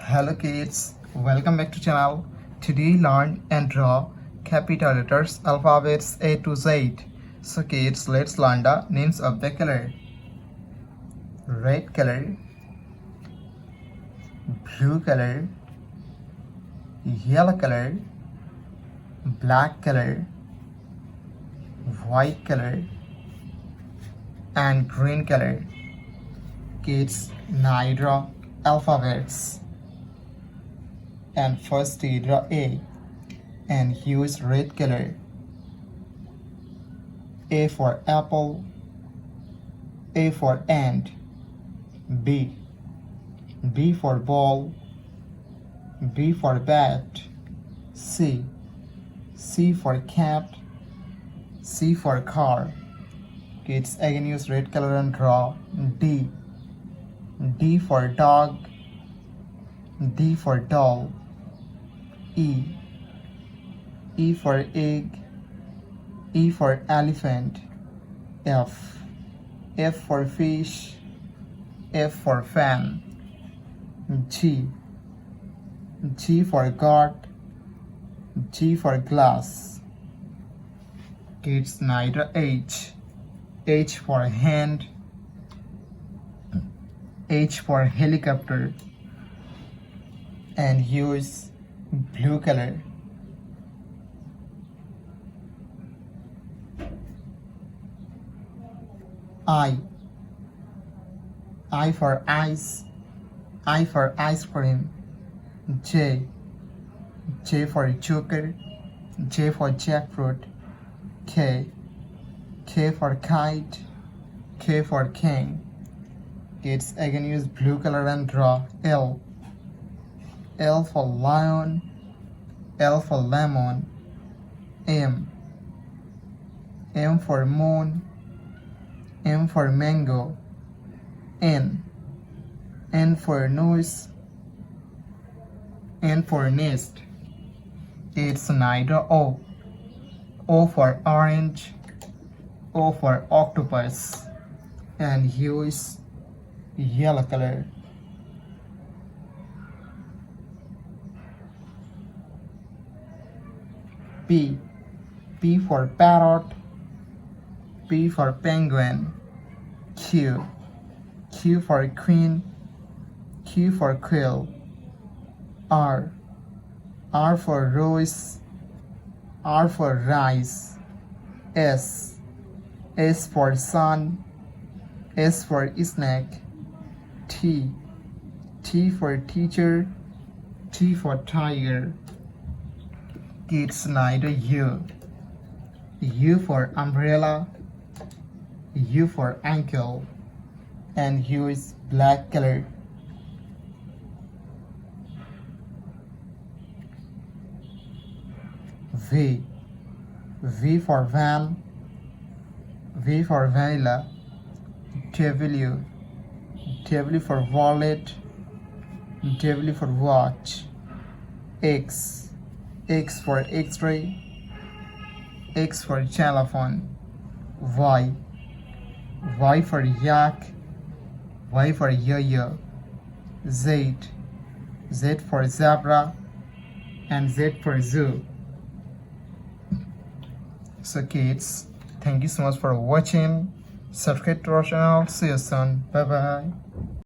Hello kids, welcome back to channel. Today learn and draw capital letters alphabets A to Z. So kids, let's learn the names of the color. Red color, blue color, yellow color, black color, white color and green color. Kids, now draw alphabets. And first we draw A and use red color. A for apple, A for ant, B for ball, B for bat, C for cat, C for car. Kids, again use red color and draw D for dog, D for doll, E for egg, E for elephant, F for fish, F for fan, G for goat, G for glass. Kids, neither H for hand, H for helicopter and use blue color. I for ice, I for ice cream, J for joker, J for jackfruit, K for kite, K for king. Kids, again use blue color and draw L for lion, L for lemon, M for moon, M for mango, N for nose, N for nest. It's neither O for orange, O for octopus and use yellow color. P for parrot, P for penguin, Q for queen, Q for quill, R for rose, R for rice, S for sun, S for snake, T for teacher, T for tiger. Kids, neither U for umbrella, U for ankle and use black color. V for van, V for vanilla, W for wallet, W for watch, X for x-ray, X for telephone, Y for yak, Y for yo-yo, Z for zebra and Z for zoo. So kids, thank you so much for watching. Subscribe to our channel. See you soon. Bye bye.